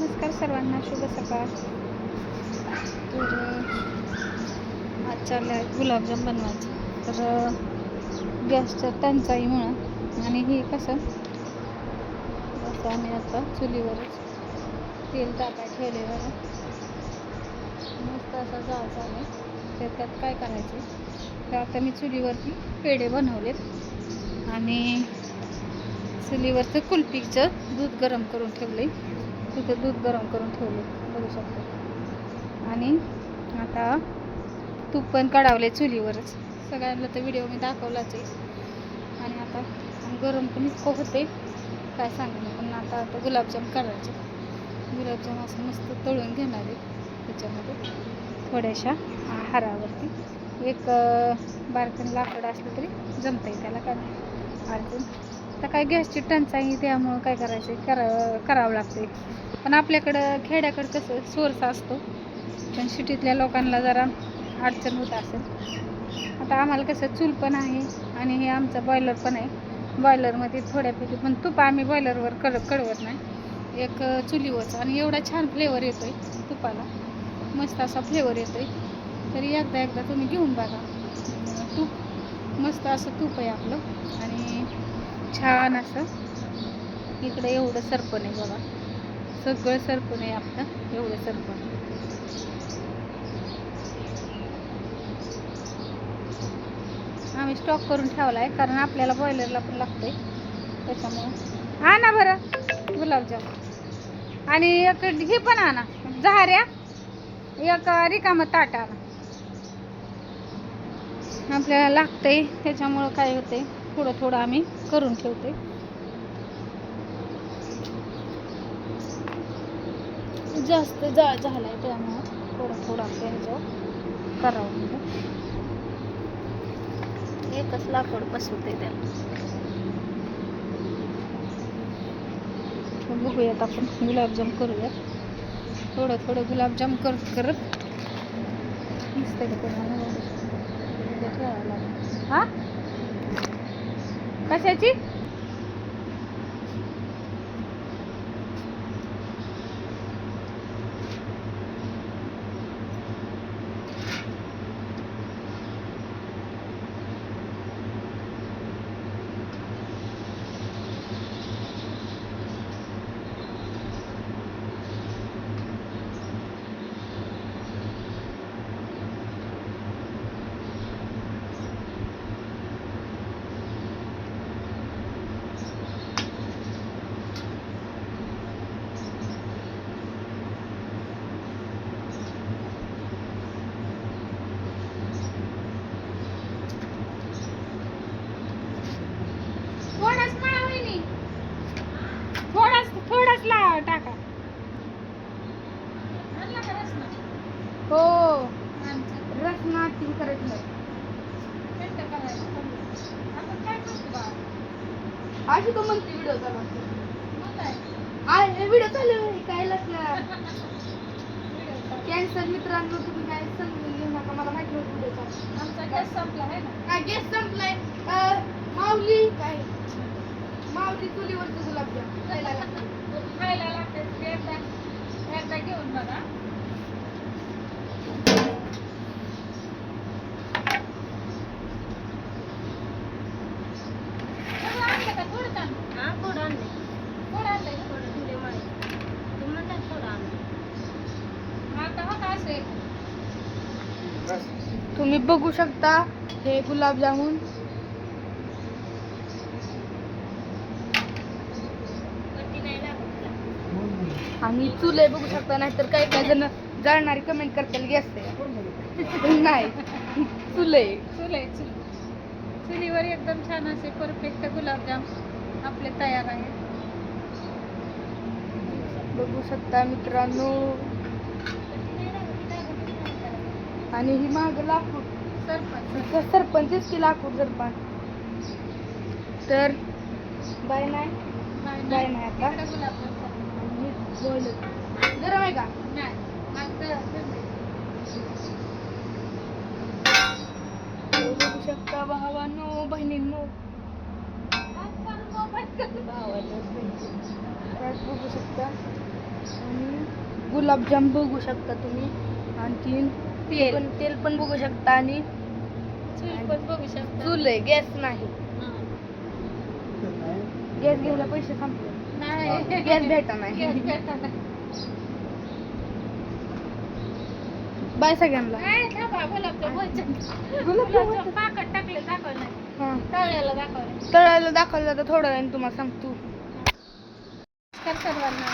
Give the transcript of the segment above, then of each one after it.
नमस्कार सर्वांना, शुभ सकाळ. तर आज चालले आहे गुलाबजाम बनवायचे. तर गॅसच्या टंचाईमुळं आणि हे कसं आम्ही आता चुलीवरच तेल टाकाय ठेवलेलं आहे. मस्त असा जाळ चालू आहे. त्यात काय करायचे, तर आता मी चुलीवरती पेढे बनवलेत आणि चुलीवरचं कुल्फीचं दूध गरम करून ठेवले. तिथं दूध गरम करून ठेवले बघू शकतो. आणि आता तूप पण काढावले चुलीवरच. सगळ्यांना तर व्हिडिओ मी दाखवलाच आहे. आणि आता गरम पण इतकं होते काय सांगणार. पण आता गुलाबजाम करायचे. गुलाबजाम असं मस्त तळून घेणार आहे. त्याच्यामध्ये थोड्याशा हारावरती एक बारकन लाकड असलं तरी जमतंय, त्याला काय अडचण. तर काय गॅसची टंचाई त्यामुळं काय करायचं करावं लागते. पण आपल्याकडं खेड्याकडं कसं सोर्स असतो, पण सिटीतल्या लोकांना जरा अडचण होत असेल. आता आम्हाला कसं चूल पण आहे आणि हे आमचं बॉयलर पण आहे. बॉयलरमध्ये थोड्यापैकी पण तूप आम्ही बॉयलरवर कळवत नाही, एक चुलीवरचं. आणि एवढा छान फ्लेवर येतो आहे तुपाला, मस्त असा फ्लेवर येतो आहे. तरी एकदा तुम्ही घेऊन बघा. तूप मस्त असं तूप आहे आपलं. आणि छान असं इकडं एवढं सरपण आहे बघा, सगळं सरपण आहे आपलं, एवढं सरपण. आम्ही स्टॉक करून ठेवला आहे, कारण आपल्याला बॉयलरला पण लागतंय त्याच्यामुळं. आणा बरं गुलाबजाम. आणि एक हे पण आणा, झाऱ्या, एक रिकामं ताट आणा. आपल्याला लागतंय त्याच्यामुळं काय होतंय, थोडं थोडं आम्ही करून ठेवते. जास्त जाळ झालाय त्यामुळं थोडं थोडं आपल्या ह्याच्यावर करावं म्हणजे. एकच लाकूड बसवते त्याला. बघूयात आपण गुलाबजाम करूयात. थोडं थोडं गुलाबजाम करत नुसते ठेवायला लागेल. हा कशाची थोडाच टाका. हो रसना ती करायची नाही. अशी तो म्हणते व्हिडिओ चालू व्हिडिओ चालू काय कॅन्सर. मित्रांनो तुम्ही काय समजून घेऊ नका, मला माहिती नव्हतं व्हिडिओ चालू. आमचा गॅस संपला आहे ना. हा गॅस संपलाय. माऊली काय माऊली चुलीवरचं गुलाबजाम खायला लागते. एकदा घेऊन बघा. तुम्ही बघू शकता हे गुलाबजामुन. आणि चुले बघू शकता, नाहीतर काही काही जण जळणारी कमेंट करतील गॅस नाही. चुलीवर एकदम छान असे परफेक्ट गुलाबजाम आपले तयार आहे. बघू शकता मित्रांनो. आणि ही माग लाकूड सरपंच की लाकूड सरपंच. तर बाय नाही आता. गरम आहे का? बघू शकता भावांनो बहिणींनो. बघू शकता. आणि गुलाबजाम बघू शकता तुम्ही. आणखीन तेल पण बघू शकता. आणि चूल पण बघू शकता. चूल आहे, गॅस नाही. गॅस घ्यायला पैसे संपले. नाही गॅस भेटा नाही. गॅस भेटा नाही. बाय सगळ्यांना. गुलाबजाम पाकट टाकले दाखवलं नाही. तळ्याला दाखवलं. तळायला दाखवलं तर थोड्या वेळाने तुम्हाला सांगतो. सर्वांना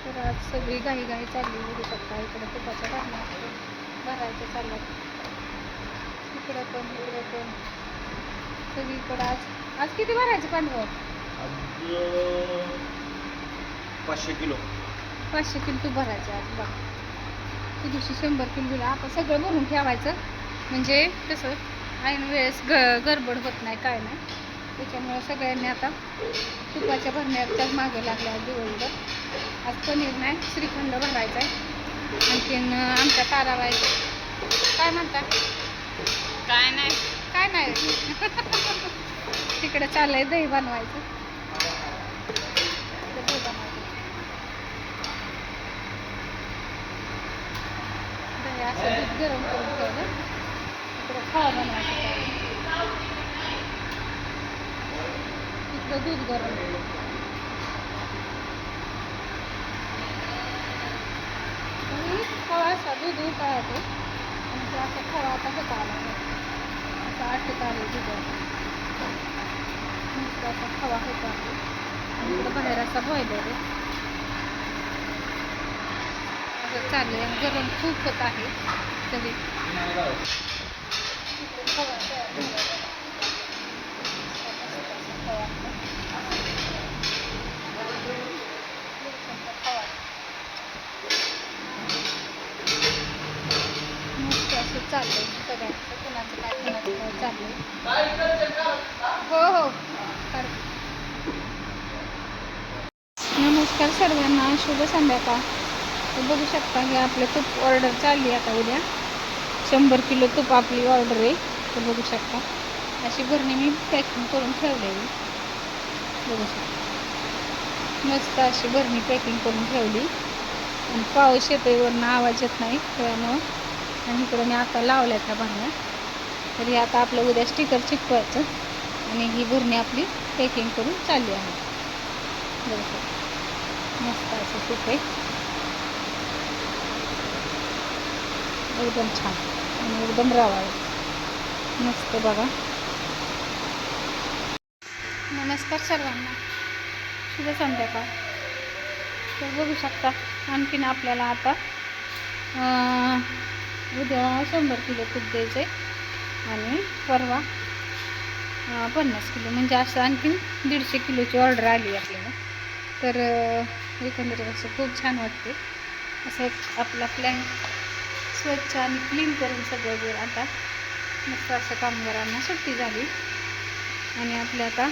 तर आज सगळी घाई चालली बघू शकता. इकडे तुपाच्या भरण्या भरायचं चाललं. इकडं पण सगळीकडं आज किती भरायचे पांडव? 500 किलो 500 किलो तूप भरायचं आज बघा. त्या दिवशी 100 किलो दिला. आता सगळं भरून ठेवायचं म्हणजे कसं ऐन वेळेस गडबड होत नाही काय नाही. त्याच्यामुळे सगळ्यांनी आता तुपाच्या भरण्याच्याच मागं लागल्या दिवसभर. आज पनीर नाही, श्रीखंड भरायचा आहे. आणखीन आमच्या ताराबाई काय म्हणतात? काय नाही तिकडे चाललंय दही बनवायचं. दही बनवायचं दही असं दूध गरम करून ठेवलं. इकडे खवा बनवायचं. इकडं दूध गरम खवा असा दूध उकळायचं. आणि ते असं खवा आता होता आला असं आटत आले दुधात. मस्त असा खवा होता आला. आणि इकडं बाहेर असा बॉयलर आहे. असं चाललंय. गरम खूप होत आहे तरी खवा तयार झाला. मस्त असं चाललंय सगळ्यांचं. कुणाचं काय चाललंय. हो नमस्कार सर्वांना, शुभ संध्याकाळ. तर बघू शकता की आपलं तूप ऑर्डर चालली आता उद्या. 100 किलो तूप आपली ऑर्डर आहे. तर बघू शकता अशी भरणी मी पॅकिंग करून ठेवलेली. बघू शकता मस्त अशी भरणी पॅकिंग करून ठेवली. आणि पाऊस येतोय वरनं आवाज येत नाही त्यामुळं. आणि इकडं मी आता लावल्या त्या भरण्या. तरी आता आपलं उद्या स्टिकर चिकवायचं. आणि ही भरणी आपली पॅकिंग करून चालली आहे. बघू शकता मस्त असं तूप आहे. एकदम छान आणि एकदम रवा आहे. मस्त बघा. नमस्कार सर्वांना, शुभ संध्याकाळ. तर बघू शकता आणखीन आपल्याला आता उद्या 100 किलो तूप द्यायचं आहे. आणि परवा 50 किलो म्हणजे असं आणखीन 150 किलोची ऑर्डर आली आपल्याला. तर एकंदरीत असं खूप छान वाटते. असं आपला प्लॅन स्वच्छ आणि क्लीन करून सगळं जे आता मस्त असं कामगारांना सुट्टी झाली. आणि आपलं आता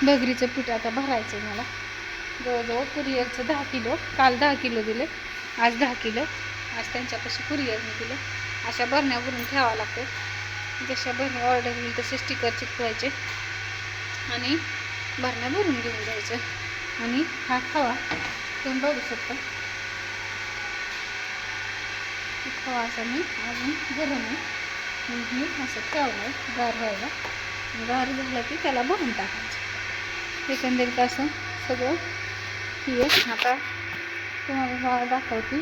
भगरीचं पीठ आता भरायचं आहे मला. जवळजवळ कुरिअरचं 10 किलो. काल 10 किलो दिले, आज 10 किलो. आज त्यांच्यापाशी कुरिअरने दिले. अशा भरण्या भरून ठेवावं लागते. जशा भरण्या ऑर्डर होईल तसे स्टिकर चिकवायचे आणि भरण्या भरून घेऊन जायचं. आणि हा खवा तुम्ही बघू शकता. खवा असा मी अजून गरम आहे. मी असं ठेवलं आहे गार व्हायला. गार झालं की त्याला भरून टाकायचं. एकंदरीत असं सगळं ही आहे. आता तुम्हाला दाखवते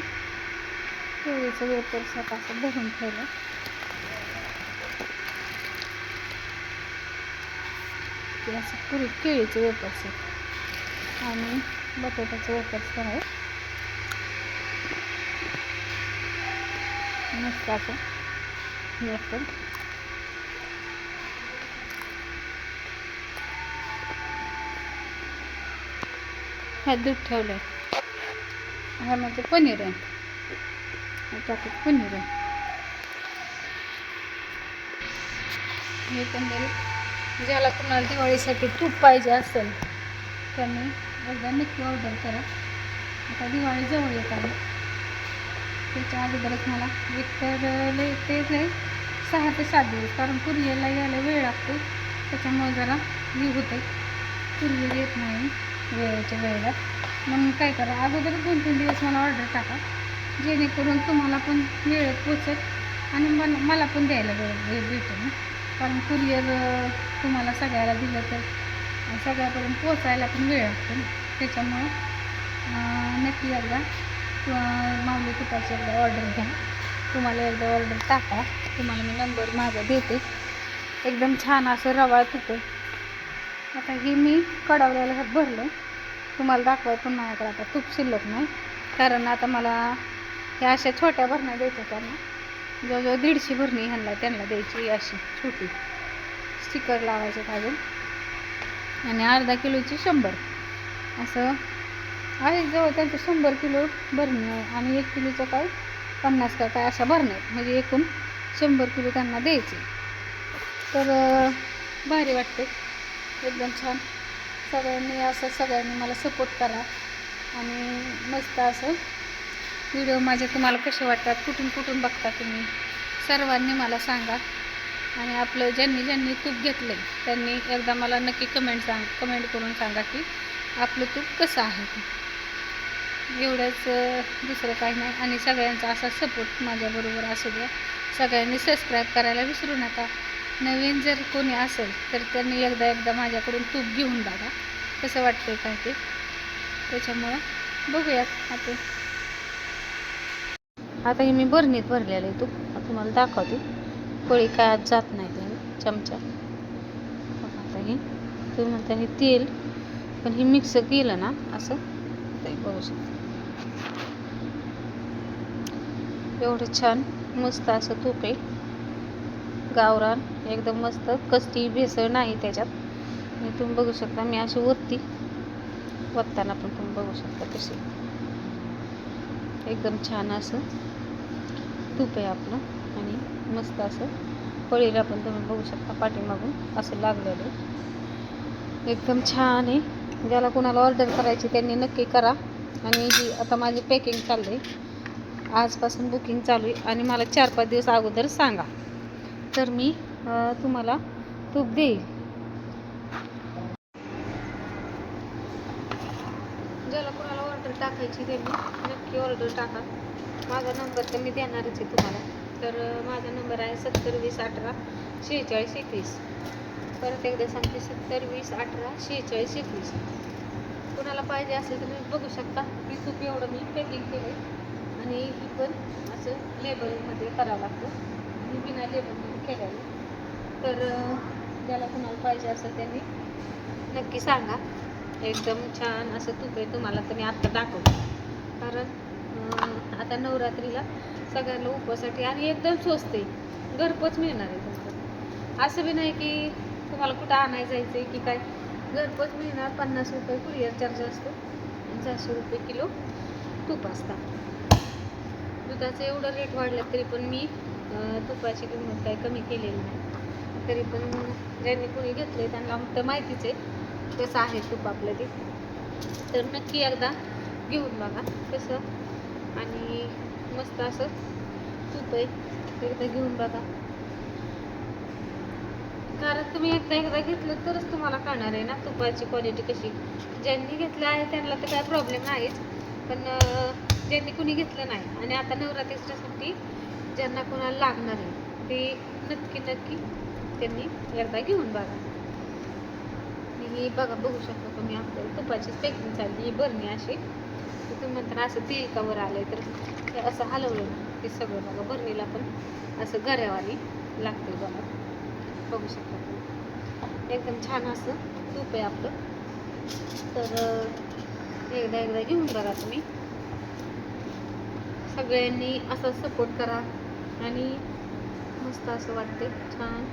केळीचं वेपर्स आता असं भरून ठेवलं. ते असं केळीचं वेपर्स आहे. आणि बटाट्याचं वेपर्स पण आहे. मस्त असं वेपर. हा दूध ठेवलं आहे. ह्यामध्ये पनीर आहे. टाकत पनीर आहे. एकंदरीत ज्याला कुणाला दिवाळीसाठी तूप पाहिजे असेल त्यांनी एकदा नक्की ऑर्डर करा. आता दिवाळी जवळ येत आहे. त्याच्या अगोदरच मला एकतर तेच आहे 6 ते 7 दिवस. कारण कुरिअरला यायला वेळ लागतो. त्याच्यामुळे जरा हे होते. कुरिअर येत नाही. वेळेच्या वेळेला. म्हणून काय करा, अगोदर 2-3 दिवस मला ऑर्डर टाका, जेणेकरून तुम्हाला पण वेळेत पोचत आणि मला पण द्यायला वेळ भेटेल. कारण कुरिअर तुम्हाला सगळ्याला दिलं तर सगळ्यापर्यंत पोचायला पण वेळ लागतो ना. त्याच्यामुळं नक्की एकदा माऊली तुपाची एकदा ऑर्डर घ्या. तुम्हाला एकदा ऑर्डर टाका, तुम्हाला मी नंबर माझा देते. एकदम छान असं रवाळ तूप आहे. आता ही मी कढवल्याला ह्यात भरलं, तुम्हाला दाखवाय पण माझ्याकडे आता तूप शिल्लक नाही. कारण आता मला ह्या अशा छोट्या भरण्या द्यायच्या, त्यांना जवळजवळ 150 भरणी त्यांना द्यायची, अशी छोटी स्टिकर लावायचे अजून. आणि अर्धा किलोची 100 असं आहे. जवळ त्यांचं 100 किलो भरणी आहे आणि 1 किलोचं काय 50 का काय अशा भरण्या आहेत. म्हणजे एकूण 100 किलो त्यांना द्यायचे. तर भारी वाटते, एकदम छान. सगळ्यांनी मला सपोर्ट करा आणि मस्त असं व्हिडिओ माझे तुम्हाला कसे वाटतात, कुठून बघता तुम्ही, सर्वांनी मला सांगा. आणि आपलं ज्यांनी तूप घेतलं त्यांनी एकदा मला नक्की कमेंट करून सांगा की आपलं तूप कसं आहे ते. एवढंच, दुसरं काही नाही. आणि सगळ्यांचा असा सपोर्ट माझ्याबरोबर असू द्या. सगळ्यांनी सबस्क्राईब करायला विसरू नका. नवीन जर कोणी असेल तर त्यांनी एकदा माझ्याकडून तूप घेऊन बघा कसं वाटतंय काय ते. त्याच्यामुळं बघूयात आता हे मी भरणीत भरलेलं आहे तूप. तुम्हाला दाखवते, पोळी काय आज जात नाही त्याने चमचा. आता हे तुम्ही म्हणता हे तेल, पण हे मिक्स केलं ना असं ते बघू शकता. एवढं छान मस्त असं तूप आहे, गावरान एकदम मस्त. कसली भेसळ नाही त्याच्यात. आणि तुम्ही बघू शकता मी अशी वत्ताना पण तुम्ही बघू शकता कशी एकदम छान असं तूप आहे आपलं. आणि मस्त असं पळीला पण तुम्ही बघू शकता पाठीमागून असं लागलेलं आहे, एकदम छान आहे. ज्याला कोणाला ऑर्डर करायची त्यांनी नक्की करा. आणि ही आता माझी पॅकिंग चालू आहे, आजपासून बुकिंग चालू आहे. आणि मला 4-5 दिवस अगोदर सांगा तर मी तुम्हाला तूप देईल. ज्याला कोणाला ऑर्डर टाकायची त्यांनी नक्की ऑर्डर टाका. माझा नंबर तर मी देणारच आहे तुम्हाला. तर माझा नंबर आहे 70 20 18 46 21. परत एकदा सांगते, 70 20 18 46 21. कोणाला पाहिजे असेल तर तुम्ही बघू शकता की तूप एवढं मी पॅकिंग केलं आहे. आणि ही पण असं लेबलमध्ये करावं लागतं, मी बिना लेबलमध्ये केलेलं. तर ज्याला कोणाला पाहिजे असेल त्यांनी नक्की सांगा. एकदम छान असं तूप आहे. तुम्हाला तर मी आत्ता दाखवते, कारण आता नवरात्रीला सगळ्यांना उपवासाठी आणि एकदम स्वस्त आहे, घरपोच मिळणार आहे तुम्हाला. असं बी नाही की तुम्हाला कुठं आणायला जायचं आहे की काय, घरपोच मिळणार. 50 रुपये कुरिअर चार्ज असतो आणि 400 रुपये किलो तूप असतात. दुधाचं एवढं रेट वाढलं तरी पण मी तुपाची किंमत काही कमी केलेली नाही. तरी पण ज्यांनी कोणी घेतले त्यांना तर माहितीच आहे कसं आहे तूप आपलं ते. तर नक्की एकदा घेऊन बघा कसं. आणि मस्त असं तूप आहे, एकदा घेऊन बघा. कारण तुम्ही एकदा घेतलं तरच तुम्हाला कळणार आहे ना तुपाची क्वालिटी कशी. ज्यांनी घेतलं आहे त्यांना तर काय प्रॉब्लेम नाहीच, पण ज्यांनी कुणी घेतलं नाही आणि आता नवरात्रीसाठी ज्यांना कोणाला लागणार आहे ते नक्की त्यांनी एकदा घेऊन बघा. ही बघा, बघू शकता तुम्ही आपल्याला तुपाची पॅकिंग चालली. ही बरणी अशी तुम्ही म्हणता असं तेल कवर आलंय तर ते असं हलवलं ना ते सगळं बघा बरणीला पण असं गऱ्यावाली लागते बघा. बघू शकता तुम्ही एकदम छान असं तूप आहे आपलं. तर एकदा घेऊन बघा तुम्ही. सगळ्यांनी असं सपोर्ट करा आणि मस्त असं वाटते छान.